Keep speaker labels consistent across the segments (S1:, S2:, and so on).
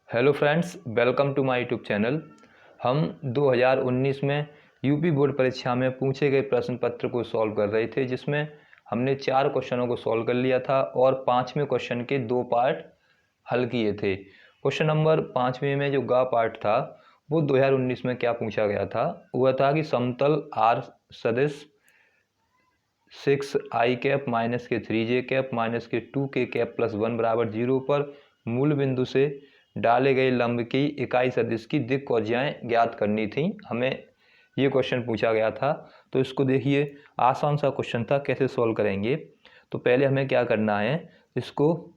S1: Hello friends, welcome to my YouTube channel. हम 2019 में UP board परीक्षा में पूछे गए प्रश्न पत्र को सॉल्व कर रहे थे, जिसमें हमने 4 क्वेश्चनों को सॉल्व कर लिया था और 5वें क्वेश्चन के 2 पार्ट हल किए थे। क्वेश्चन नंबर 5वें में जो गा पार्ट था वो 2019 में क्या पूछा गया था, वह था कि समतल आर सदिश 6i कैप माइनस के 3j कैप माइनस के 2k कैप प्लस 1 बराबर 0 पर मूल बिंदु से डाले गए लंब की इकाई सदिश की दिक् कोज्याएं ज्ञात करनी थी। हमें ये क्वेश्चन पूछा गया था, तो इसको देखिए आसान सा क्वेश्चन था, कैसे सॉल्व करेंगे। तो पहले हमें क्या करना है, इसको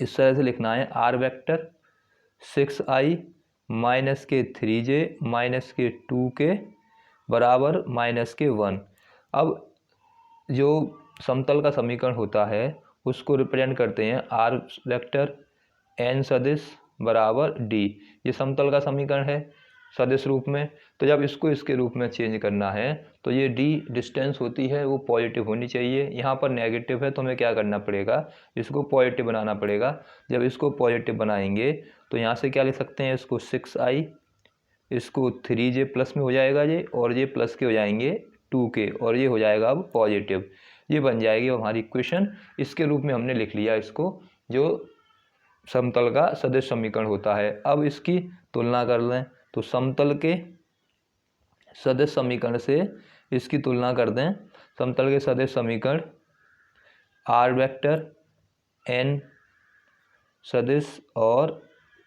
S1: इस तरह से लिखना है, आर वेक्टर 6i माइनस के 3j माइनस के 2k बराबर माइनस के 1। अब जो समतल का समीकरण होता है उसको रिप्रेजेंट करते हैं आर वेक्टर एन सदिश बराबर डी। ये समतल का समीकरण है सदिश रूप में, तो जब इसको इसके रूप में चेंज करना है तो ये डी डिस्टेंस होती है वो पॉजिटिव होनी चाहिए। यहाँ पर नेगेटिव है तो हमें क्या करना पड़ेगा, इसको पॉजिटिव बनाना पड़ेगा। जब इसको पॉजिटिव बनाएंगे तो यहाँ से क्या लिख सकते हैं, इसको 6i, इसको 3j प्लस में हो जाएगा ये, और ये प्लस के हो जाएंगे 2k, और ये हो जाएगा अब पॉजिटिव। ये बन जाएगी हमारी इक्वेशन। इसके रूप में हमने लिख लिया इसको, जो समतल का सदिश समीकरण होता है। अब इसकी तुलना कर लें, तो समतल के सदिश समीकरण से इसकी तुलना कर दें। समतल के सदिश समीकरण आर वेक्टर एन सदिश और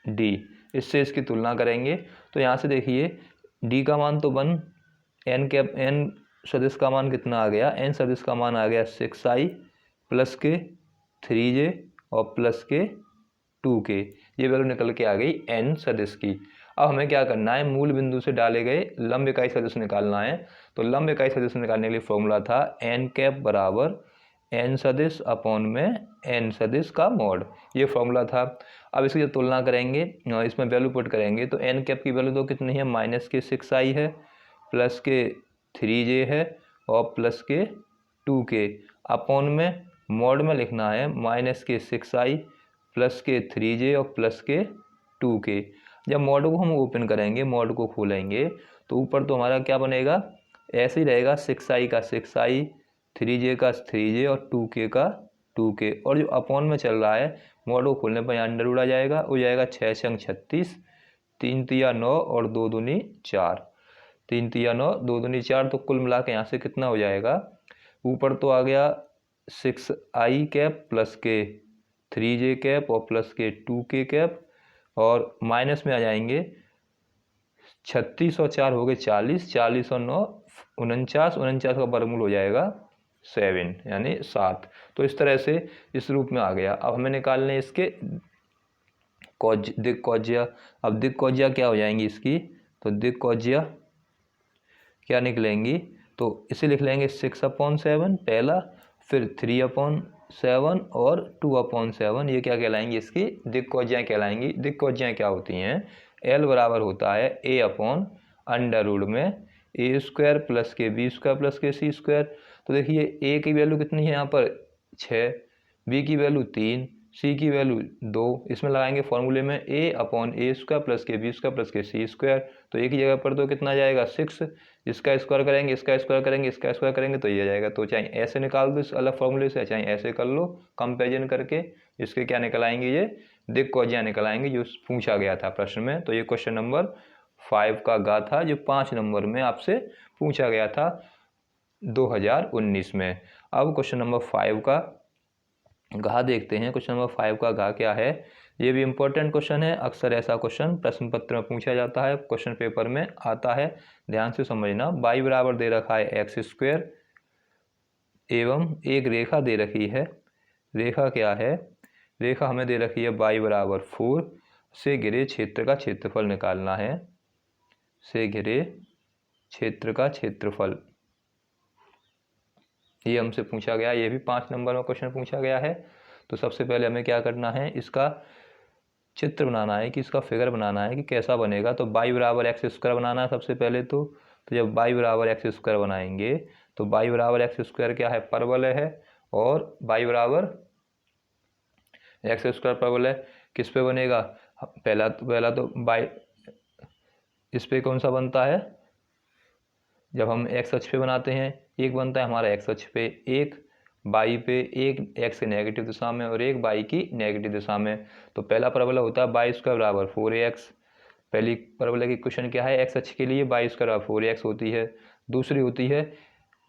S1: डी, इससे इसकी तुलना करेंगे। तो यहाँ से देखिए डी का मान तो 1, एन सदिश का मान कितना आ गया, एन सदिश का मान आ गया 6i प्लस के 3j और प्लस के 2k, ये वैल्यू निकल के आ गई एन सदिश की। अब हमें क्या करना है, मूल बिंदु से डाले गए लंब इकाई सदिश निकालना है। तो लंब इकाई सदिश निकालने के लिए फॉर्मूला था एन कैप बराबर एन सदिश अपॉन में एन सदिश का मॉड, ये फॉर्मूला था। अब इसकी जब तुलना करेंगे, इसमें वैल्यू पुट करेंगे, तो एन कैप की वैल्यू तो कितनी है, माइनस के 6i है, प्लस के 3j है और प्लस के 2k, अपॉन में मॉड में लिखना है माइनस के 6i प्लस के 3j और प्लस के 2k। जब मॉड को हम ओपन करेंगे, मॉड को खोलेंगे, तो ऊपर तो हमारा क्या बनेगा, ऐसे ही रहेगा 6i का 6i, 3j का 3j और 2k का 2k, और जो अपॉन में चल रहा है मॉड को खोलने पर यहाँ अंडर उड़ा जाएगा, हो जाएगा 6 छंग 36, 3 तिया 9 और 2 दूनी 4, 3 तिया 9 2 दूनी 4, तो कुल मिला के यहाँ से कितना हो जाएगा, ऊपर तो आ गया 6i कैप प्लस के 3j कैप और प्लस के 2k कैप, और माइनस में आ जाएंगे 36 और 4 हो गए 40, 40 और 9 49, 49 का वर्गमूल हो जाएगा 7 यानी 7। तो इस तरह से इस रूप में आ गया। अब हमें निकालने इसके दिक् कोज्या। अब दिक् कोज्या क्या हो जाएंगी इसकी, तो दिक् कोज्या क्या निकलेंगी, तो इसे लिख लेंगे 6/7 पहला, फिर 3/7 और 2/7, ये क्या कहलाएंगी, इसकी दिक् कोज्याएं कहलाएंगी। दिक् कोज्याएं क्या होती हैं, एल बराबर होता है a अपॉन अंडर रूट में a स्क्वायर प्लस के b स्क्वायर प्लस के c स्क्वायर। तो देखिए a की वैल्यू कितनी है यहाँ पर 6, b की वैल्यू 3, c की वैल्यू 2, इसमें लगाएंगे फॉर्मूले में a upon a square plus के b स्क्वायर प्लस के c स्क्वायर। तो एक ही जगह पर तो कितना जाएगा 6, इसका स्क्वायर करेंगे, इसका स्क्वायर करेंगे, इसका स्क्वायर करेंगे, तो ये आ जाएगा। तो चाहे ऐसे निकाल दो इस अलग फॉर्मूले से, चाहे ऐसे कर लो, कंपेरिजन करके इसके क्या निकल आएंगे, ये दिक् कोज्या निकल आएंगे जो पूछा गया था प्रश्न में। तो ये क्वेश्चन नंबर 5 का गा था, जो 5 नंबर में आपसे पूछा गया था 2019 में। अब क्वेश्चन नंबर 5 का गा देखते हैं। क्वेश्चन नंबर 5 का गा क्या है, ये भी इंपॉर्टेंट क्वेश्चन है। अक्सर ऐसा क्वेश्चन प्रश्न पत्र में पूछा जाता है, क्वेश्चन पेपर में आता है, ध्यान से समझना। y बराबर दे रखा है एक्स स्क्वायर एवं एक रेखा दे रखी है। रेखा क्या है, रेखा हमें दे रखी है y बराबर 4 से घिरे क्षेत्र का क्षेत्रफल निकालना है, से घिरे क्षेत्र का क्षेत्रफल, ये हमसे पूछा गया। ये भी 5 नंबर में क्वेश्चन पूछा गया है। तो सबसे पहले हमें क्या करना है, इसका चित्र बनाना है, कि इसका फिगर बनाना है कि कैसा बनेगा। तो y बराबर एक्स स्क्वायर बनाना है सबसे पहले। तो जब y बराबर एक्स स्क्वायर बनाएंगे तो y बराबर एक्स स्क्वायर क्या है, परवलय है, और y बराबर एक्स स्क्वायर परवलय किस पे बनेगा, पहला तो बाई, इस पे कौन सा बनता है, जब हम एक्स अक्ष पे बनाते हैं एक बनता है हमारा एक्स अक्ष पे, एक बाई पे, एक एक्स के नेगेटिव दिशा में और एक बाई की नेगेटिव दिशा में। तो पहला परवलय होता है बाई स्क्वायर बराबर 4ax। पहली परवलय की क्वेश्चन क्या है, एक्स अक्ष के लिए बाई स्क्वायर बराबर 4ax होती है। दूसरी होती है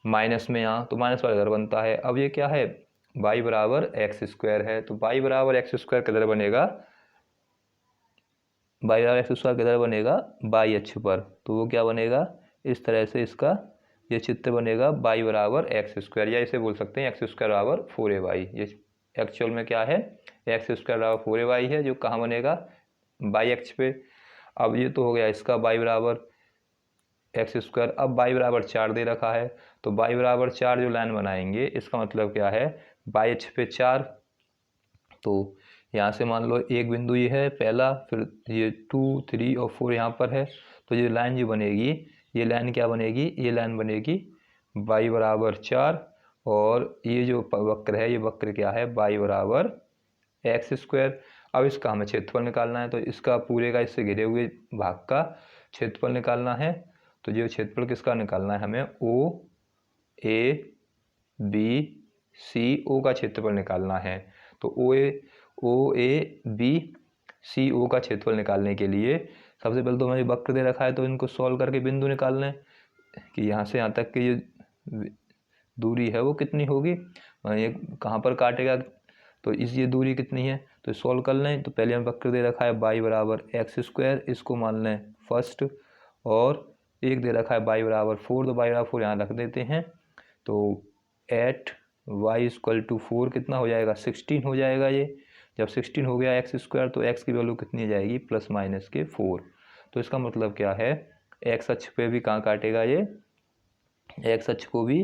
S1: माइनस में, यहाँ तो माइनस वाला इधर बनता है। अब ये क्या है, बाई बराबर एक्स स्क्वायर है, तो बाई बराबर एक्स स्क्वायर किधर बनेगा, बाई बराबर एक्स स्क्वायर किधर बनेगा, बाई अक्ष पर। तो वो क्या बनेगा, इस तरह से इसका ये चित्र बनेगा बाई बराबर एक्स स्क्वायर, या इसे बोल सकते हैं एक्स स्क्वायर बराबर 4ay। ये एक्चुअल में क्या है, एक्स स्क्वायर बराबर 4ay है, जो कहाँ बनेगा, बाई अक्ष पे। अब ये तो हो गया इसका बाई बराबर एक्स स्क्वायर। अब बाई बराबर 4 दे रखा है, तो बाई बराबर 4 जो लाइन बनाएंगे इसका मतलब क्या है, बाई अक्ष पे 4। तो यहाँ से मान लो एक बिंदु ये है पहला, फिर ये 2 3 और 4 यहाँ पर है। तो ये लाइन जो बनेगी, ये लाइन क्या बनेगी, ये लाइन बनेगी बाई बराबर 4, और ये जो वक्र है ये वक्र क्या है, बाई बराबर एक्स स्क्वायर। अब इसका हमें क्षेत्रफल निकालना है, तो इसका पूरे का इससे घिरे हुए भाग का क्षेत्रफल निकालना है। तो ये क्षेत्रफल किसका निकालना है हमें, ओ ए बी सी ओ का क्षेत्रफल निकालना है। तो ओ ए बी सी ओ का क्षेत्रफल निकालने के लिए सबसे पहले तो हमें वक्र दे रखा है, तो इनको सॉल्व करके बिंदु निकाल लें कि यहाँ से यहाँ तक की ये दूरी है वो कितनी होगी, ये कहाँ पर काटेगा, तो ये दूरी कितनी है, तो सॉल्व कर लें। तो पहले हम वक्र दे रखा है बाई बराबर एक्स स्क्वायर, इसको मान लें फर्स्ट, और एक दे रखा है बाई बराबर 4, तो बाई बराबर 4 यहाँ रख देते हैं। तो 8 वाई इक्वल टू 4 कितना हो जाएगा, 16 हो जाएगा। ये जब 16 हो गया एक्स स्क्वायर, तो एक्स की वैल्यू कितनी आ जाएगी, प्लस माइनस के 4। तो इसका मतलब क्या है, एक्स अक्ष पे भी कहाँ काटेगा, ये एक्स अक्ष को भी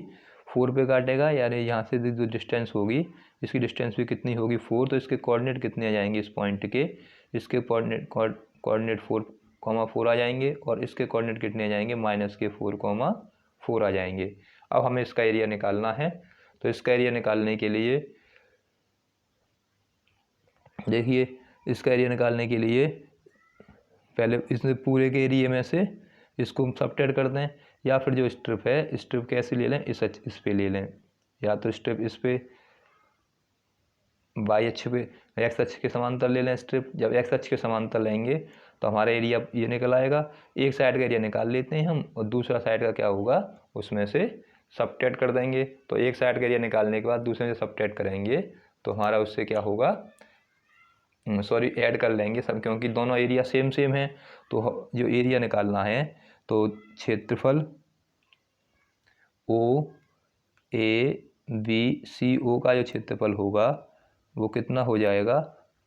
S1: 4 पे काटेगा, यानी यहाँ से जो डिस्टेंस होगी इसकी डिस्टेंस भी कितनी होगी 4। तो इसके कोऑर्डिनेट कितने आ जाएंगे इस पॉइंट के, इसके कोऑर्डिनेट 4,4 आ जाएंगे, और इसके कोऑर्डिनेट कितने आ जाएंगे, माइनस के 4,4 आ जाएंगे। अब हमें इसका एरिया निकालना है, तो इसका एरिया निकालने के लिए देखिए, इसका एरिया निकालने के लिए पहले इसमें पूरे के एरिया में से इसको सबट्रैक्ट कर दें, या फिर जो स्ट्रिप है स्ट्रिप कैसे ले लें, इस पे ले लें, या तो स्ट्रिप इस पे बाई अक्ष पे एक्स अक्ष के समांतर ले लें स्ट्रिप। जब एक्स अक्ष के समांतर लेंगे तो हमारा एरिया ये निकल आएगा। एक साइड का एरिया निकाल लेते हैं हम, और दूसरा साइड का क्या होगा उसमें से सबट्रैक्ट कर देंगे। तो एक साइड का एरिया निकालने के बाद दूसरे से सबट्रैक्ट करेंगे, तो हमारा उससे क्या होगा, सॉरी ऐड कर लेंगे सब, क्योंकि दोनों एरिया सेम है। तो जो एरिया निकालना है, तो क्षेत्रफल ओ ए बी सी ओ का जो क्षेत्रफल होगा वो कितना हो जाएगा,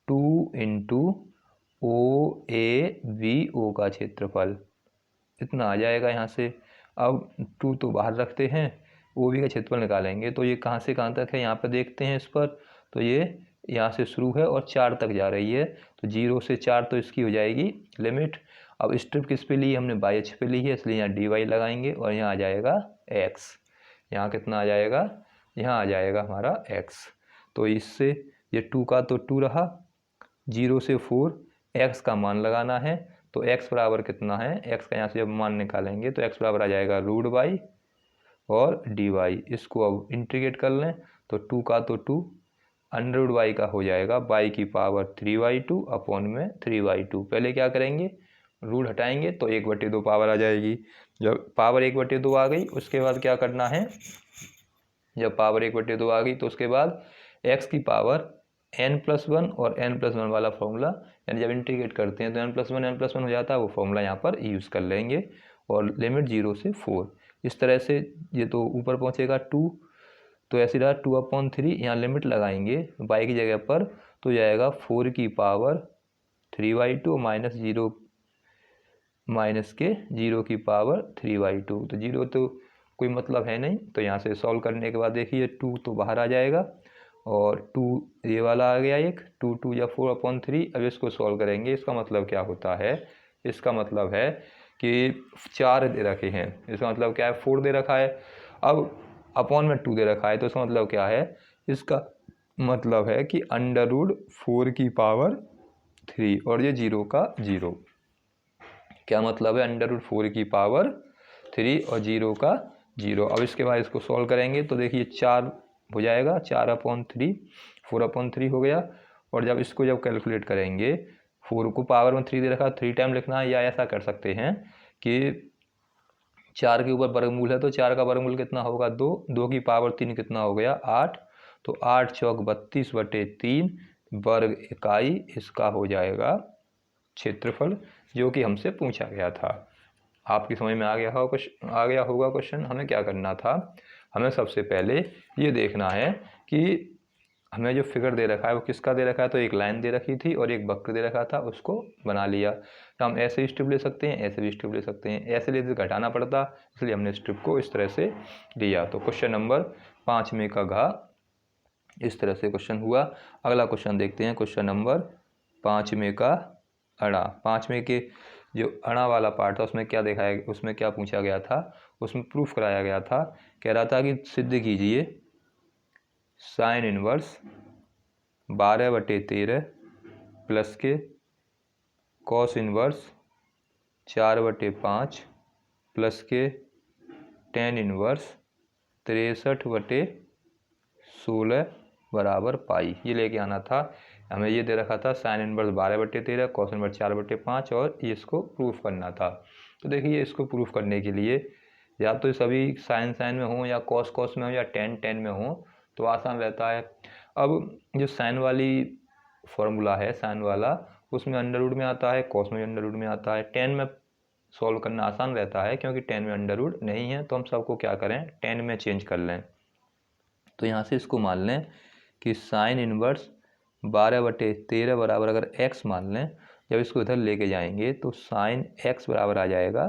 S1: 2 into O A B O का क्षेत्रफल, इतना आ जाएगा यहाँ से। अब 2 तो बाहर रखते हैं, ओ बी का क्षेत्रफल निकालेंगे, तो ये कहाँ से कहाँ तक है यहाँ पर देखते हैं इस पर। तो ये यहाँ से शुरू है और 4 तक जा रही है, तो 0 से 4 तो इसकी हो जाएगी लिमिट। अब स्ट्रिप किस पे ली है, हमने बाई अक्ष पे ली है, इसलिए यहाँ डी वाई लगाएंगे, और यहाँ आ जाएगा एक्स। यहाँ कितना आ जाएगा, यहाँ आ जाएगा हमारा x। तो इससे ये 2 का तो 2 रहा, 0 से 4 x का मान लगाना है। तो x बराबर कितना है, x का यहाँ से जब मान निकालेंगे तो x बराबर आ जाएगा रूट बाई और डी वाई। इसको अब इंटीग्रेट कर लें, तो 2 का तो 2 अंडर रूट वाई का हो जाएगा बाई की पावर 3/2 अपॉन में 3/2। पहले क्या करेंगे, रूट हटाएंगे तो 1/2 पावर आ जाएगी। जब पावर 1/2 आ गई उसके बाद क्या करना है, जब पावर 1/2 आ गई तो उसके बाद x की पावर n+1 और n+1 वाला फॉर्मूला, यानी जब इंटीग्रेट करते हैं तो n+1 हो जाता है, वो फॉर्मूला यहाँ पर यूज़ कर लेंगे, और लिमिट 0 से 4। इस तरह से ये तो ऊपर पहुँचेगा 2, तो ऐसे रहा 2/3, यहाँ लिमिट लगाएंगे बाई की जगह पर, तो जाएगा 4 की पावर 3/2 माइनस 0 माइनस के 0 की पावर 3/2। तो 0 तो कोई मतलब है नहीं, तो यहाँ से सॉल्व करने के बाद देखिए 2 तो बाहर आ जाएगा, और 2 ये वाला आ गया एक, 2 या 4/3। अब इसको सॉल्व करेंगे, इसका मतलब क्या होता है, इसका मतलब है कि 4 दे रखे हैं, इसका मतलब क्या है 4 दे रखा है, अब अपॉन में 2 दे रखा है, तो इसका मतलब क्या है, इसका मतलब है कि अंडर रूट 4 की पावर 3 और ये 0 का 0। क्या मतलब है, √4 की पावर 3 और 0 का 0। अब इसके बाद इसको सॉल्व करेंगे तो देखिए 4 हो जाएगा, 4/3, 4/3 हो गया। और जब इसको जब कैलकुलेट करेंगे, 4 को पावर में 3 दे रखा, 3 टाइम लिखना है, या ऐसा कर सकते हैं कि 4 के ऊपर वर्गमूल है तो 4 का वर्गमूल कितना होगा, 2, 2 की पावर 3 कितना हो गया, 8। तो 8 चौक 32/3 वर्ग इकाई इसका हो जाएगा क्षेत्रफल, जो कि हमसे पूछा गया था। आपकी समझ में आ गया होगा क्वेश्चन। हमें क्या करना था, हमें सबसे पहले ये देखना है कि हमें जो फिगर दे रखा है वो किसका दे रखा है। तो एक लाइन दे रखी थी और एक वक्र दे रखा था, उसको बना लिया। तो हम ऐसे स्ट्रिप ले सकते हैं, ऐसे भी स्ट्रिप ले सकते हैं, ऐसे ले तो घटाना पड़ता, इसलिए हमने स्ट्रिप को इस तरह से लिया। तो क्वेश्चन नंबर 5 में का घ इस तरह से क्वेश्चन हुआ। अगला क्वेश्चन देखते हैं, क्वेश्चन नंबर 5 में का अड़ा। 5 में के जो अड़ा वाला पार्ट था उसमें क्या देखा है, उसमें क्या पूछा गया था, उसमें प्रूफ कराया गया था। कह रहा था कि सिद्ध कीजिए साइन इनवर्स 12/13 प्लस के कॉस इनवर्स 4/5 प्लस के टेन इनवर्स 63/16 बराबर पाई। ये लेके आना था। हमें ये दे रखा था साइन इनवर्स 12/13, कॉस इनवर्स 4/5, और ये इसको प्रूफ करना था। तो देखिए इसको प्रूफ करने के लिए या तो सभी साइन साइन में हो, या कॉस कॉस में हो, या टेन टेन में हो, तो आसान रहता है। अब जो साइन वाली फॉर्मूला है, साइन वाला, उसमें अंडर रूट में आता है, कॉस में अंडर रूट में आता है। टेन में सॉल्व करना आसान रहता है क्योंकि टेन में अंडर रूट नहीं है, तो हम सबको क्या करें, टेन में चेंज कर लें। तो यहाँ से इसको मान लें कि साइन इनवर्स 12/13 बराबर अगर x मान लें, जब इसको इधर लेके जाएंगे तो साइन x बराबर आ जाएगा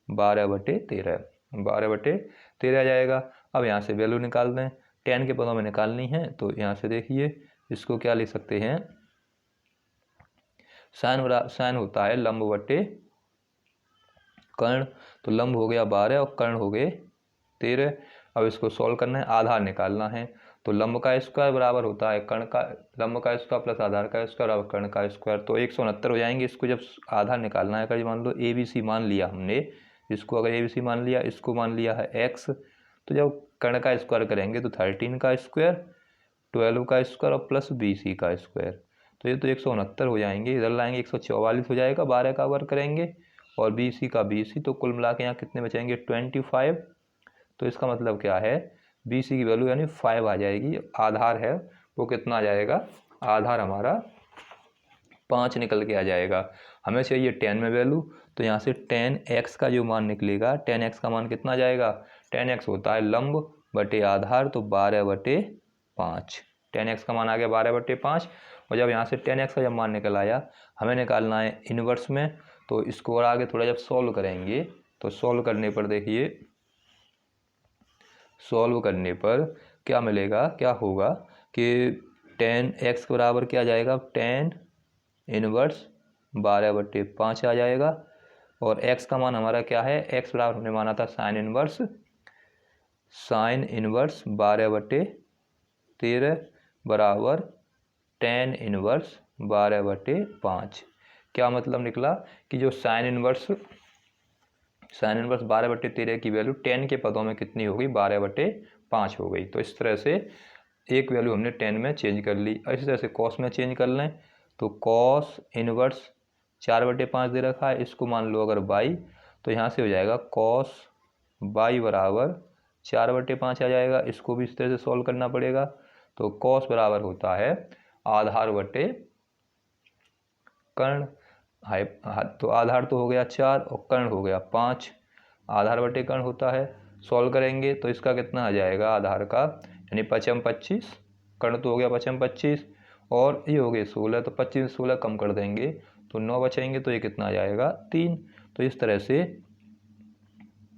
S1: 12/13, 12/13 आ जाएगा। अब यहाँ से वैल्यू निकाल दें, 10 के पदों में निकालनी है। तो यहाँ से देखिए इसको क्या लिख सकते हैं, साइन होता है लंब बटे कर्ण, तो लंब हो गया 12 और कर्ण हो गए 13। अब इसको सॉल्व करना है, आधार निकालना है। तो लंब का स्क्वायर बराबर होता है कर्ण का, लंब का स्क्वायर प्लस आधार का स्क्वायर और कर्ण का स्क्वायर, तो 169 हो जाएंगे। इसको जब आधार निकालना है, अगर मान लो ABC मान लिया हमने, इसको अगर ABC मान लिया, इसको मान लिया है x, तो जब कर्ण का स्क्वायर करेंगे तो 13 का स्क्वायर, 12 का स्क्वायर और प्लस BC का स्क्वायर, तो ये तो 169 हो जाएंगे। इधर लाएंगे 144 हो जाएगा, 12 का वर्ग करेंगे और BC का BC, तो कुल मिला के यहाँ कितने बचेंगे 25। तो इसका मतलब क्या है, BC की वैल्यू यानी 5 आ जाएगी। आधार है वो कितना आ जाएगा, आधार हमारा 5 निकल के आ जाएगा। हमें चाहिए 10 में वैल्यू, तो यहाँ से 10x का जो मान निकलेगा, 10x का मान कितना जाएगा, 10x होता है लंब बटे आधार, तो 12/5। 10x का मान आ गया 12/5। और जब यहाँ से 10x का जब मान निकल आया, हमें निकालना है इनवर्स में। तो इसको और आगे थोड़ा जब सॉल्व करेंगे, तो सॉल्व करने पर देखिए, सॉल्व करने पर क्या मिलेगा, क्या होगा कि 10x के बराबर क्या जाएगा, 10 इनवर्स 12/5 आ जाएगा। और x का मान हमारा क्या है, x बराबर हमने माना था साइन इनवर्स 12/13 बराबर 10 इनवर्स 12/5। क्या मतलब निकला कि जो साइन इनवर्स 12/13 की वैल्यू 10 के पदों में कितनी हो गई, 12/5 हो गई। तो इस तरह से एक वैल्यू हमने 10 में चेंज कर ली। और इसी तरह से कॉस में चेंज कर लें, तो कॉस इनवर्स 4/5 दे रखा है, इसको मान लो अगर बाई, तो यहाँ से हो जाएगा कॉस बाई बराबर 4/5 आ जाएगा। इसको भी इस तरह से सॉल्व करना पड़ेगा। तो कॉस बराबर होता है आधार बटे कर्ण, तो आधार तो हो गया 4 और कर्ण हो गया 5, आधार बटे कर्ण होता है। सॉल्व करेंगे तो इसका कितना आ जाएगा, आधार का यानी 5×25, कर्ण तो हो गया 5×25 और ये हो गए 16, तो 25 16 कम कर देंगे तो 9 बचेंगे, तो ये कितना आ जाएगा 3। तो इस तरह से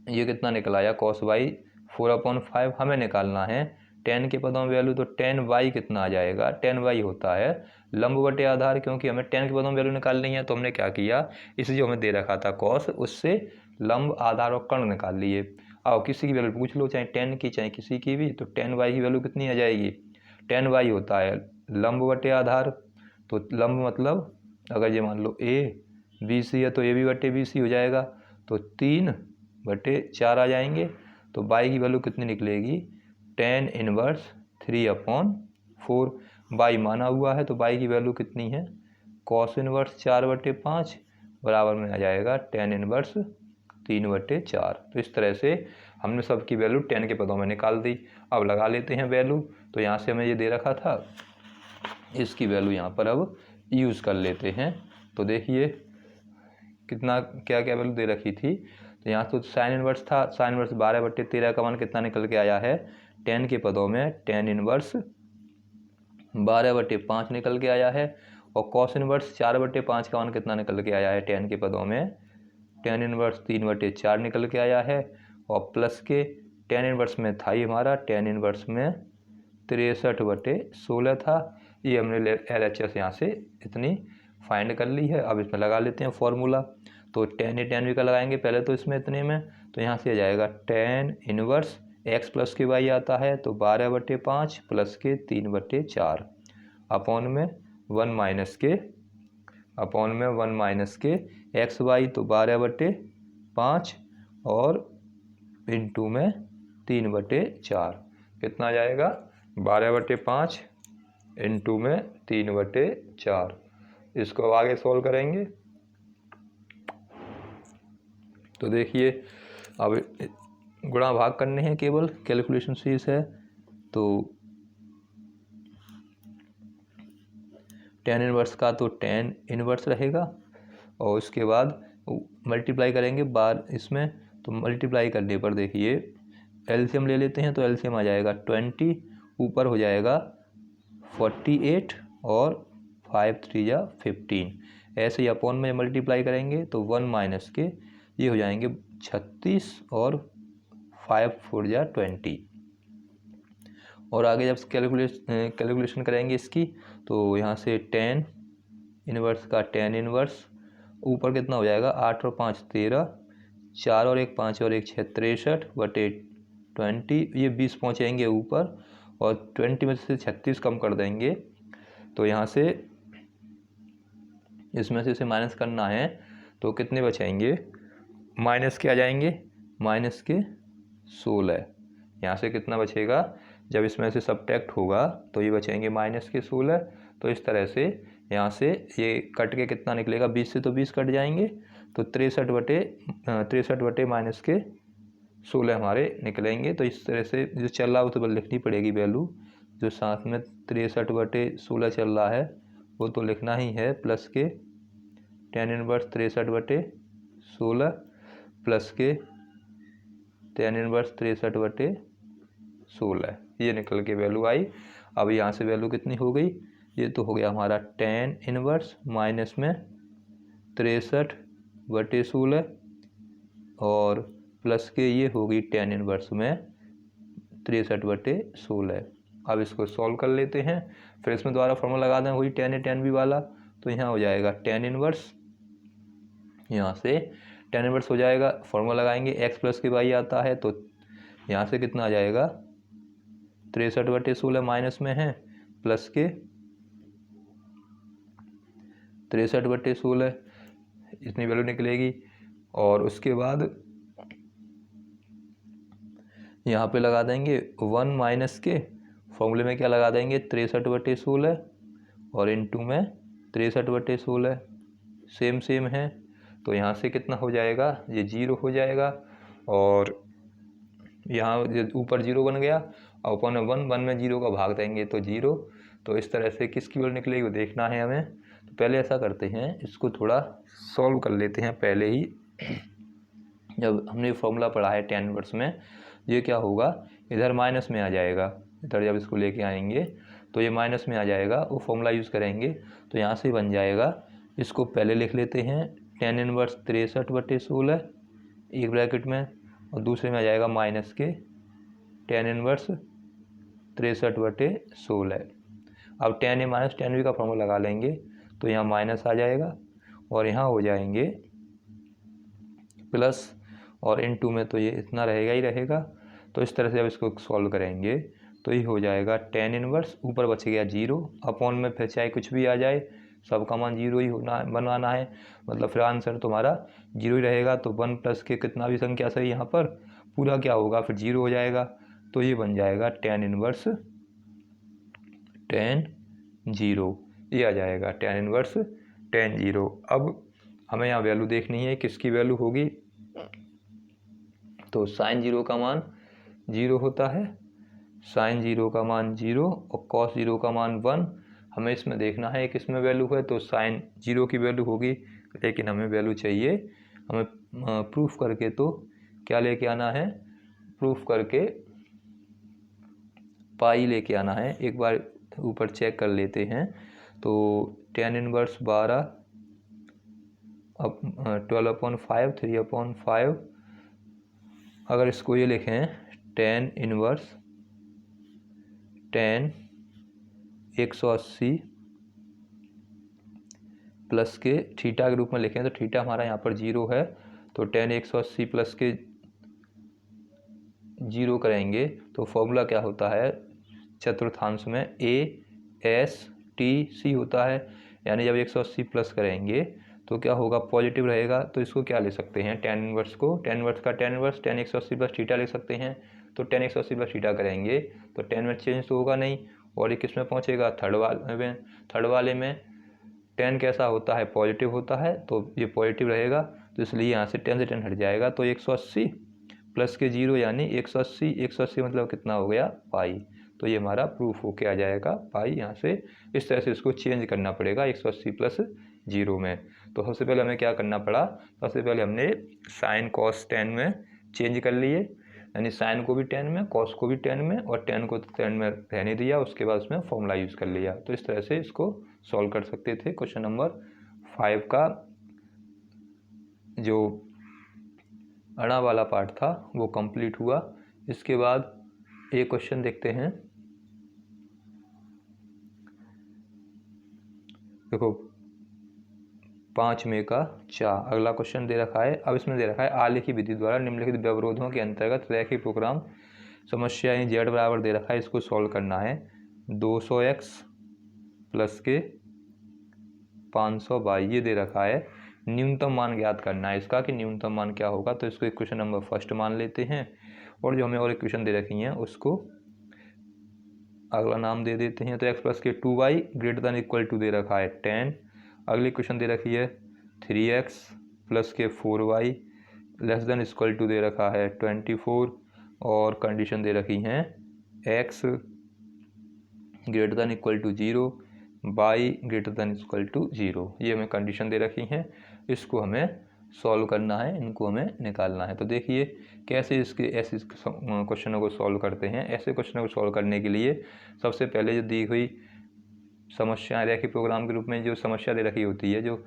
S1: ये कितना निकल आया, कॉस वाई 4/5। हमें निकालना है 10 के पदों में वैल्यू, तो 10y कितना आ जाएगा, 10y होता है लंब बटे आधार। क्योंकि हमें 10 के पदों में वैल्यू निकालनी है, तो हमने क्या किया, इसे जो हमें दे रखा था कॉस, उससे लंब आधार और कर्ण निकाल लिए। अब किसी की वैल्यू पूछ लो, चाहे 10 की चाहे किसी की भी, तो 10y की वैल्यू कितनी आ जाएगी, 10y होता है लंब बटे आधार, तो लंब मतलब अगर ये मान लो ए बी सी है तो ए बी बटे बी सी हो जाएगा, तो 3/4 आ जाएंगे। तो बाई की वैल्यू कितनी निकलेगी, tan इनवर्स 3/4। बाई माना हुआ है तो बाई की वैल्यू कितनी है, cos इनवर्स 4/5 बराबर में आ जाएगा tan इनवर्स 3/4। तो इस तरह से हमने सबकी वैल्यू tan के पदों में निकाल दी। अब लगा लेते हैं वैल्यू। तो यहाँ से हमें ये दे रखा था, इसकी वैल्यू यहाँ पर अब यूज़ कर लेते हैं। तो देखिए कितना क्या क्या वैल्यू दे रखी थी। तो यहाँ तो साइन इनवर्स था, साइन इनवर्स 12/13 का मान कितना निकल के आया है, tan के पदों में tan इनवर्स 12/5 निकल के आया है। और cos इनवर्स 4/5 का मान कितना निकल के आया है tan के पदों में, tan इनवर्स 3/4 निकल के आया है। और प्लस के tan इनवर्स में था ही हमारा, tan इनवर्स में 63/16 था। ये हमने LHS यहाँ से इतनी फाइंड कर ली है। अब इसमें लगा लेते हैं फॉर्मूला। तो tan ए tan बी का लगाएंगे पहले तो इसमें इतने में, तो यहाँ से आ जाएगा tan इनवर्स x प्लस के वाई आता है तो 12/5 प्लस के 3/4 अपॉन में 1 माइनस के एक्स वाई तो 12/5 और इंटू में 3/4 कितना आ जाएगा, 12/5 इंटू में 3/4। इसको अब आगे सॉल्व करेंगे। तो देखिए अब गुणा भाग करने हैं, केवल कैलकुलेशन सीरीज है। तो tan इनवर्स का तो tan इनवर्स रहेगा और उसके बाद मल्टीप्लाई करेंगे बार इसमें। तो मल्टीप्लाई करने पर देखिए एलसीएम ले लेते हैं, तो एलसीएम आ जाएगा 20, ऊपर हो जाएगा 48 और 5 3 या 15। ऐसे ही अपॉन में मल्टीप्लाई करेंगे तो 1 माइनस के ये हो जाएंगे 36 और 5 4 या 20। और आगे जब कैलकुलेशन करेंगे इसकी, तो यहाँ से tan इनवर्स का tan इनवर्स ऊपर कितना हो जाएगा, 8 और 5 13, 4 और 1 5 और 1 6 63/20। ये 20 पहुँचेंगे ऊपर और 20 में से 36 कम कर देंगे। तो यहाँ से इसमें से इसे माइनस करना है तो कितने बचेंगे, माइनस के आ जाएंगे, माइनस के 16। यहाँ से कितना बचेगा, जब इसमें से सब्ट्रैक्ट होगा तो ये बचेंगे माइनस के 16। तो इस तरह से यहाँ से ये कट के कितना निकलेगा, 20 से तो 20 कट जाएंगे तो 63 माइनस के 16 हमारे निकलेंगे। तो इस तरह से जो चल रहा है वो तो लिखनी पड़ेगी वैल्यू, जो साथ में 63/16 चल रहा है वो तो लिखना ही है, प्लस के tan इनवर्स 63/16 प्लस के tan इनवर्स 63/16, ये निकल के वैल्यू आई। अब यहाँ से वैल्यू कितनी हो गई, ये तो हो गया हमारा tan इनवर्स माइनस में 63/16 और प्लस के ये होगी tan इनवर्स में 63/16। अब इसको सॉल्व कर लेते हैं, फिर इसमें दोबारा फॉर्मूला लगा दें वही tan ए tan बी वाला। तो यहाँ हो जाएगा tan इनवर्स, यहाँ से tan इनवर्स हो जाएगा, फॉर्मूला लगाएंगे x प्लस के वाई आता है तो यहाँ से कितना आ जाएगा, 63/16 माइनस में है प्लस के 63/16, इतनी वैल्यू निकलेगी। और उसके बाद यहाँ पे लगा देंगे 1 माइनस के, फॉर्मूले में क्या लगा देंगे 63/16 और इनटू में 63/16 सेम है। तो यहाँ से कितना हो जाएगा, ये 0 हो जाएगा और यहाँ ऊपर 0 बन गया और ऊपर में 1 में 0 का भाग देंगे तो 0। तो इस तरह से किसकी वैल्यू निकलेगी वो देखना है हमें। तो पहले ऐसा करते हैं, इसको थोड़ा सॉल्व कर लेते हैं पहले ही। जब हमने फॉर्मूला पढ़ा है tan इनवर्स में, ये क्या होगा, इधर माइनस में आ जाएगा, इधर जब इसको लेके आएंगे तो ये माइनस में आ जाएगा, वो फॉर्मूला यूज़ करेंगे तो यहाँ से बन जाएगा। इसको पहले लिख लेते हैं, tan इनवर्स 63/16 एक ब्रैकेट में और दूसरे में आ जाएगा माइनस के tan इनवर्स 63/16। अब tan ए माइनस tan बी का फॉर्मूला लगा लेंगे तो यहाँ माइनस आ जाएगा और यहाँ हो जाएंगे प्लस और इनटू में तो ये इतना रहेगा ही रहेगा। तो इस तरह से अब इसको सॉल्व करेंगे तो ये हो जाएगा tan इनवर्स, ऊपर बच गया 0 अपॉन में फिर चाहे कुछ भी आ जाए सबका मान 0 ही बनवाना है, मतलब फिर आंसर तुम्हारा 0 ही रहेगा। तो 1 प्लस के कितना भी संख्या सही यहाँ पर पूरा क्या होगा, फिर 0 हो जाएगा। तो ये बन जाएगा tan इनवर्स tan 0, ये आ जाएगा tan इनवर्स tan 0। अब हमें यहाँ वैल्यू देखनी है, किसकी वैल्यू होगी, तो sin 0 का मान 0 होता है, sin 0 का मान 0 और cos 0 का मान 1। हमें इसमें देखना है किसमें वैल्यू है, तो sin 0 की वैल्यू होगी, लेकिन हमें वैल्यू चाहिए, हमें प्रूफ करके तो क्या लेके आना है, प्रूफ करके पाई लेके आना है। एक बार ऊपर चेक कर लेते हैं। तो tan इनवर्स 12 अब 12/5 3/5, अगर इसको ये लिखें tan इनवर्स tan 180 प्लस के थीटा के रूप में लिखें, तो थीटा हमारा यहाँ पर 0 है, तो tan 180 प्लस के 0 करेंगे तो फॉर्मूला क्या होता है, चतुर्थांश में ASTC होता है, यानी जब 180 प्लस करेंगे तो क्या होगा, पॉजिटिव रहेगा। तो इसको क्या ले सकते हैं, tan इनवर्स को, tan इनवर्स का tan inverse tan 180 plus theta ले सकते हैं। तो tan 180 प्लस थीटा करेंगे तो tan में चेंज तो होगा नहीं, और ये किस में पहुँचेगा, थर्ड वाले में tan कैसा होता है, पॉजिटिव होता है, तो ये पॉजिटिव रहेगा, तो इसलिए यहाँ से tan से tan हट जाएगा। तो 180 प्लस के 0 यानी 180 मतलब कितना हो गया, पाई। तो ये हमारा प्रूफ होके आ जाएगा पाई। यहाँ से इस तरह से इसको चेंज करना पड़ेगा 180 प्लस 0 में। तो सबसे पहले हमें क्या करना पड़ा, सबसे पहले हमने साइन कॉस tan में चेंज कर लिए, यानी साइन को भी tan में, कॉस को भी tan में, और tan को tan में रहने दिया, उसके बाद उसमें फॉर्मूला यूज़ कर लिया। तो इस तरह से इसको सॉल्व कर सकते थे। क्वेश्चन नंबर 5 का जो अड़ा वाला पार्ट था वो कंप्लीट हुआ। इसके बाद एक क्वेश्चन देखते हैं। देखो 5 में का 4 अगला क्वेश्चन दे रखा है। अब इसमें दे रखा है आलेखी विधि द्वारा निम्नलिखित व्यवरोधों के अंतर्गत रैखिक प्रोग्राम समस्या z बराबर दे रखा है, इसको सॉल्व करना है। 200x प्लस के 500y ये दे रखा है। न्यूनतम मान ज्ञात करना है इसका, कि न्यूनतम मान क्या होगा। तो इसको इक्वेशन नंबर फर्स्ट मान लेते हैं, और जो हमें और इक्वेशन दे रखी हैं उसको अगला नाम दे देते हैं। तो x प्लस के 2y greater than equal to दे रखा है 10। अगली इक्वेशन दे रखी है 3x प्लस के 4y less than equal to दे रखा है 24, और कंडीशन दे रखी हैं x greater than equal to 0, y greater than equal to 0। ये हमें कंडीशन दे रखी हैं, इसको हमें सॉल्व करना है, इनको हमें निकालना है। तो देखिए कैसे इसके ऐसे क्वेश्चनों को सॉल्व करते हैं। ऐसे क्वेश्चनों को सॉल्व करने के लिए सबसे पहले जो दी हुई समस्या रैखिक प्रोग्राम के रूप में जो समस्या दे रखी होती है, जो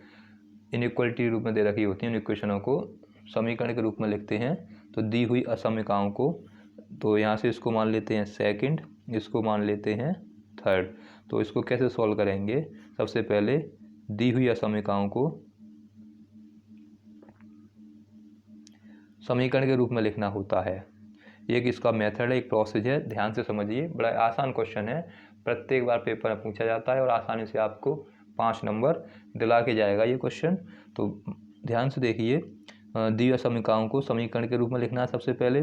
S1: इनइक्वलिटी के रूप में दे रखी होती है, उन इक्वेशनों को समीकरण के रूप में लिखते हैं। तो दी हुई असमीकाओं को, तो यहाँ से इसको मान लेते हैं सेकंड, इसको मान लेते हैं थर्ड। तो इसको कैसे सॉल्व करेंगे, सबसे पहले दी हुई असमीकाओं को समीकरण के रूप में लिखना होता है। एक इसका मेथड है, एक प्रोसेस है, ध्यान से समझिए। बड़ा आसान क्वेश्चन है, प्रत्येक बार पेपर में पूछा जाता है और आसानी से आपको 5 नंबर दिला के जाएगा ये क्वेश्चन। तो ध्यान से देखिए, दी हुई समीकरणों को समीकरण के रूप में लिखना है सबसे पहले।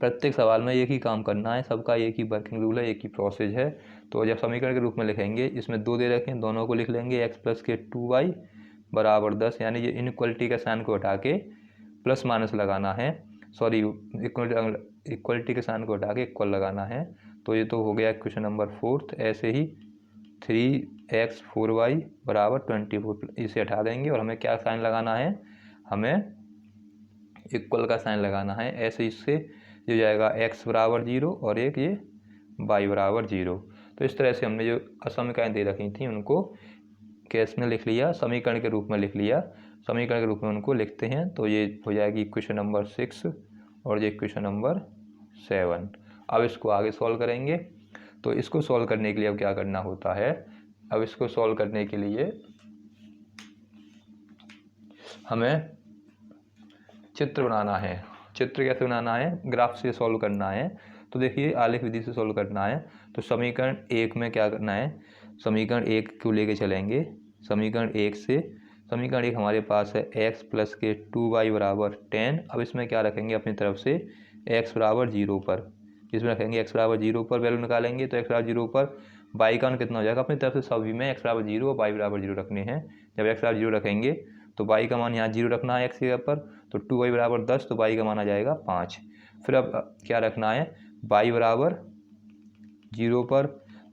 S1: प्रत्येक सवाल में एक ही काम करना है, सबका एक ही वर्किंग रूल है, एक ही प्रोसेस है। तो जब समीकरण के रूप में लिखेंगे, इसमें 2 दे रखें, दोनों को लिख लेंगे। x प्लस के 2y बराबर 10, यानी ये इनइक्वलिटी के साइन को हटा के प्लस माइनस लगाना है, सॉरी इक्वलिटी के साइन को हटा के इक्वल लगाना है। तो ये तो हो गया क्वेश्चन नंबर 4। ऐसे ही 3x 4y बराबर 24, इसे हटा देंगे और हमें क्या साइन लगाना है, हमें इक्वल का साइन लगाना है। ऐसे इससे जो जाएगा x बराबर 0 और एक ये y बराबर 0। तो इस तरह से हमने जो असमीकरण दे रखी थी उनको केस में लिख लिया, समीकरण के रूप में लिख लिया। समीकरण के रूप में उनको लिखते हैं, तो ये हो जाएगी इक्वेशन नंबर 6 और ये इक्वेशन नंबर 7। अब इसको आगे सॉल्व करेंगे। तो इसको सॉल्व करने के लिए अब क्या करना होता है, अब इसको सॉल्व करने के लिए हमें चित्र बनाना है। चित्र कैसे बनाना है, ग्राफ से सॉल्व करना है। तो देखिए आलेख विधि से सॉल्व करना है। तो समीकरण 1 में क्या करना है, समीकरण 1 को लेके चलेंगे। समीकरण 1 से, समीकरण 1 हमारे पास है x प्लस के 2y बराबर 10। अब इसमें क्या रखेंगे अपनी तरफ से x बराबर 0 पर, इसमें रखेंगे x बराबर 0 पर वैल्यू निकालेंगे। तो x बराबर 0 पर y का मान कितना हो जाएगा, अपनी तरफ से सभी में x बराबर 0 और y बराबर 0 रखने हैं। जब x बराबर 0 रखेंगे तो y का मान यहाँ 0 रखना है x के पर, तो 2y बराबर 10, तो y का मान आ जाएगा 5। फिर अब क्या रखना है, y बराबर 0 पर,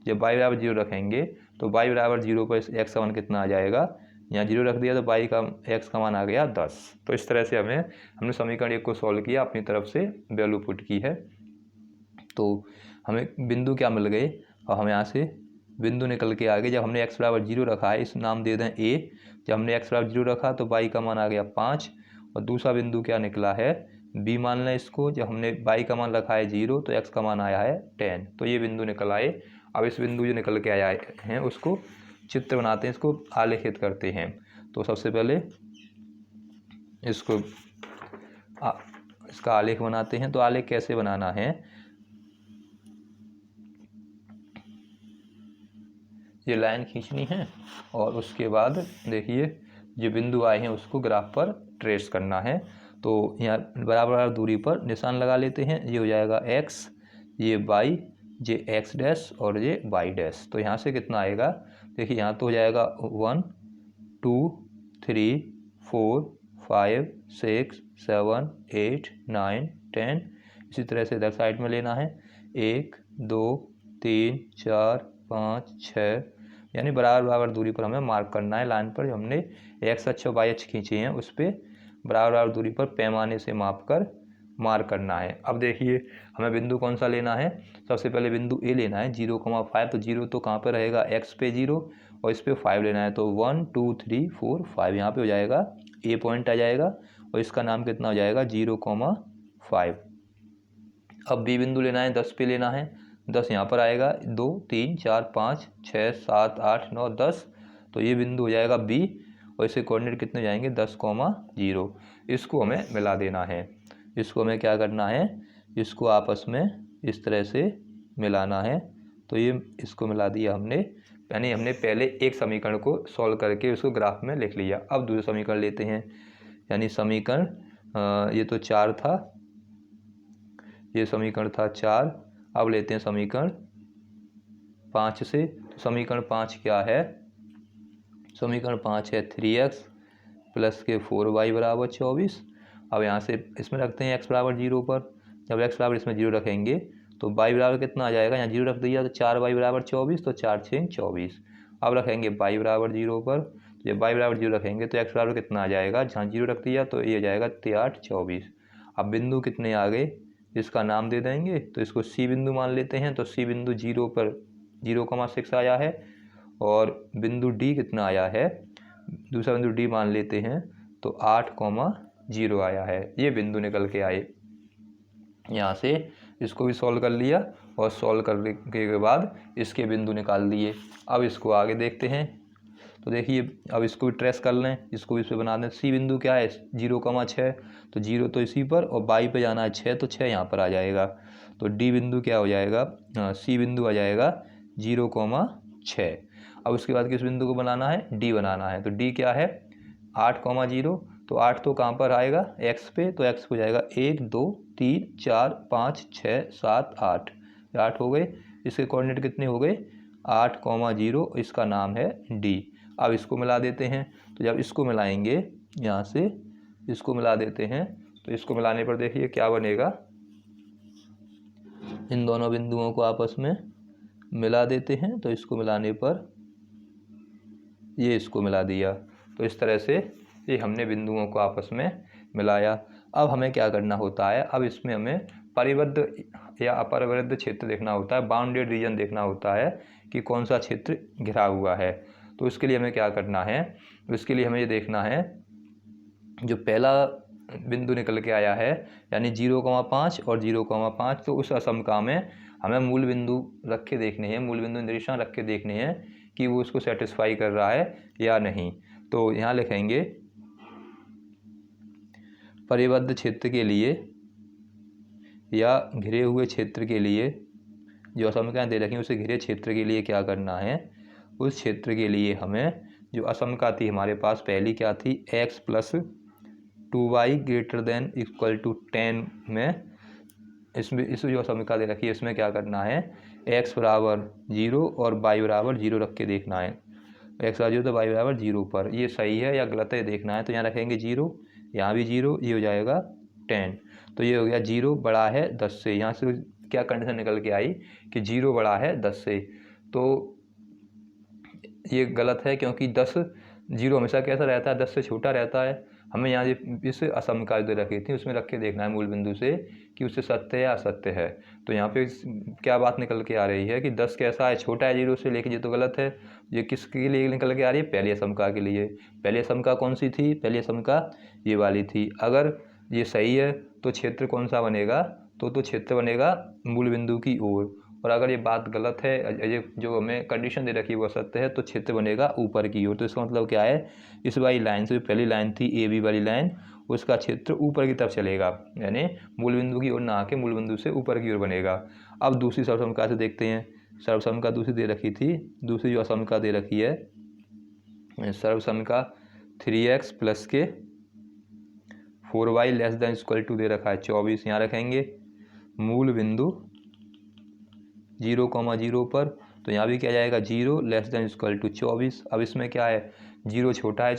S1: जब y बराबर 0 रखेंगे तो y बराबर 0 पर x का मान कितना आ जाएगा, यहाँ 0 रख दिया तो y का x का मान आ गया 10। तो इस तरह से हमने समीकरण 1 को सॉल्व किया, अपनी तरफ से वैल्यू पुट की है। तो हमें बिंदु क्या मिल गए, और हम यहाँ से बिंदु निकल के आगे, जब हमने x बराबर 0 रखा है, इस नाम दे दें a, जब हमने x बराबर 0 रखा तो y का मान आ गया 5। और दूसरा बिंदु क्या निकला है, b मान लें इसको, जब हमने y का मान रखा है 0 तो x का मान आया है 10। तो ये बिंदु निकल आए। अब इस बिंदु जो निकल के आया हैं उसको चित्र बनाते हैं, इसको आलेखित करते हैं। तो सबसे पहले इसको इसका आलेख बनाते हैं। तो आलेख कैसे बनाना है, ये लाइन खींचनी है और उसके बाद देखिए जो बिंदु आए हैं उसको ग्राफ पर ट्रेस करना है। तो यहाँ बराबर दूरी पर निशान लगा लेते हैं। ये हो जाएगा x, ये y, ये x डैश और ये y डैश। तो यहाँ से कितना आएगा, देखिए यहाँ तो हो जाएगा 1 2 3 4 5 6 7 8 9 10। इसी तरह से इधर साइड में लेना है 1 2 3 4 5 6, यानी बराबर बराबर दूरी पर हमें मार्क करना है। लाइन पर जो हमने x अक्ष और y अक्ष खींचे हैं उस पर बराबर बराबर दूरी पर पैमाने से माप कर मार्क करना है। अब देखिए हमें बिंदु कौन सा लेना है, सबसे पहले बिंदु A लेना है 0,5। तो 0 तो कहाँ पर रहेगा, x पे 0 और इस पे 5 लेना है। तो 1 2 3 4 5 यहाँ पे हो जाएगा A पॉइंट आ जाएगा और इसका नाम कितना हो जाएगा 0,5। अब B बिंदु लेना है 10 पे लेना है, 10 यहाँ पर आएगा 2 3 4 5 6 7 8 9 10। तो ये बिंदु हो जाएगा B और इसके कोऑर्डिनेट कितने जाएंगे 10,0। इसको हमें मिला देना है। इसको हमें क्या करना है, इसको आपस में इस तरह से मिलाना है। तो ये इसको मिला दिया हमने, यानी हमने पहले एक समीकरण को सॉल्व करके उसको ग्राफ में लिख लिया। अब दूसरा समीकरण लेते हैं, यानी समीकरण ये तो 4 था, ये समीकरण था 4। अब लेते हैं समीकरण 5 से। तो समीकरण 5 क्या है, समीकरण 5 है 3x प्लस के 4y बराबर 24। अब यहाँ से इसमें रखते हैं x बराबर 0 पर, जब x बराबर इसमें 0 रखेंगे तो y बराबर कितना आ जाएगा, यहाँ 0 रख दिया तो 4y बराबर 24, तो 4 6 24। अब रखेंगे y बराबर 0 पर, जब y बराबर 0 रखेंगे तो x बराबर कितना आ जाएगा, जहाँ 0 रख दिया तो ये हो जाएगा 8 24। अब बिंदु कितने आ गए, इसका नाम दे देंगे। तो इसको C बिंदु मान लेते हैं। तो C बिंदु 0 पर 0,6 आया है और बिंदु D कितना आया है, दूसरा बिंदु D मान लेते हैं तो 8,0 आया है। ये बिंदु निकल के आए। यहाँ से इसको भी सॉल्व कर लिया और सॉल्व करने के बाद इसके बिंदु निकाल दिए। अब इसको आगे देखते हैं। तो देखिए अब इसको भी ट्रेस कर लें, इसको भी इस पर बना दें। C बिंदु क्या है 0,6, तो 0 तो इसी पर और y पे जाना है 6, तो 6 यहाँ पर आ जाएगा। तो D बिंदु क्या हो जाएगा, C बिंदु आ जाएगा 0,6। अब उसके बाद किस बिंदु को बनाना है, D बनाना है। तो D क्या है 8,0, तो 8 तो कहाँ पर आएगा x पे, तो x हो जाएगा 1 2 3 4 5 6 7 8, 8 हो गए। इसके कोऑर्डिनेट कितने हो गए 8,0, इसका नाम है D। अब इसको मिला देते हैं। तो जब इसको मिलाएंगे, यहाँ से इसको मिला देते हैं, तो इसको मिलाने पर देखिए क्या बनेगा, इन दोनों बिंदुओं को आपस में मिला देते हैं। तो इसको मिलाने पर ये इसको मिला दिया। तो इस तरह से ये हमने बिंदुओं को आपस में मिलाया। अब हमें क्या करना होता है, अब इसमें हमें परिबद्ध या अपरिबद्ध क्षेत्र देखना होता है, बाउंडेड रीजन देखना होता है कि कौन सा क्षेत्र घिरा हुआ है। तो इसके लिए हमें क्या करना है, इसके लिए हमें ये देखना है जो पहला बिंदु निकल के आया है यानी 0,5 और 0,5, तो उस असमका में हमें मूल बिंदु रख के देखने हैं, मूल बिंदु निरीक्षण रख के देखने हैं कि वो उसको सेटिस्फाई कर रहा है या नहीं। तो यहाँ लिखेंगे परिबद्ध क्षेत्र के लिए या घिरे हुए क्षेत्र के लिए जो असममिकाएँ दे रखी हैं उसे घिरे क्षेत्र के लिए क्या करना है, उस क्षेत्र के लिए हमें जो असममिका थी हमारे पास पहली क्या थी, x plus 2y greater than equal to 10 में इसमें इस जो असममिका दे रखी है इसमें क्या करना है, x बराबर 0 और y बराबर 0 रख के देखना है। x बराबर 0 तो y बराबर 0 पर ये सही है या गलत है देखना है। तो यहाँ रखेंगे 0, यहाँ भी 0, ये हो जाएगा 10। तो ये हो गया 0 बड़ा है 10 से। यहाँ से क्या कंडीशन निकल के आई कि 0 बड़ा है 10 से। तो ये गलत है क्योंकि 0 हमेशा कैसा रहता है, 10 से छोटा रहता है। हमें यहाँ इस असममिका जो रखी थी उसमें रख के देखना है मूल बिंदु से कि उससे सत्य है या असत्य है। तो यहाँ पे क्या बात निकल के आ रही है कि 10 कैसा है, छोटा है 0 से, लेकिन ये तो गलत है। ये किसके लिए निकल के आ रही है, पहली असममिका के लिए। पहली असममिका कौन सी थी, पहली असममिका ये वाली थी। अगर ये सही है तो क्षेत्र कौन सा बनेगा, तो क्षेत्र बनेगा मूल बिंदु की ओर। और अगर ये बात गलत है, ये जो हमें कंडीशन दे रखी है वो सत्य है, तो क्षेत्र बनेगा ऊपर की ओर। तो इसका मतलब क्या है, इस वाली लाइन से पहली लाइन थी ए बी वाली लाइन, उसका क्षेत्र ऊपर की तरफ चलेगा, यानी मूल बिंदु की ओर ना आके मूल बिंदु से ऊपर की ओर बनेगा। अब दूसरी सर्वसममिका से देखते हैं। सर्वसममिका दूसरी दे रखी थी, दूसरी जो असममिका दे रखी है सर्वसममिका 3x प्लस के 4y less than equal to दे रखा है 24। यहाँ रखेंगे मूल बिंदु 0,0 पर। तो यहाँ भी क्या जाएगा 0 लेस देन इक्वल टू 24। अब इसमें क्या है, 0 छोटा है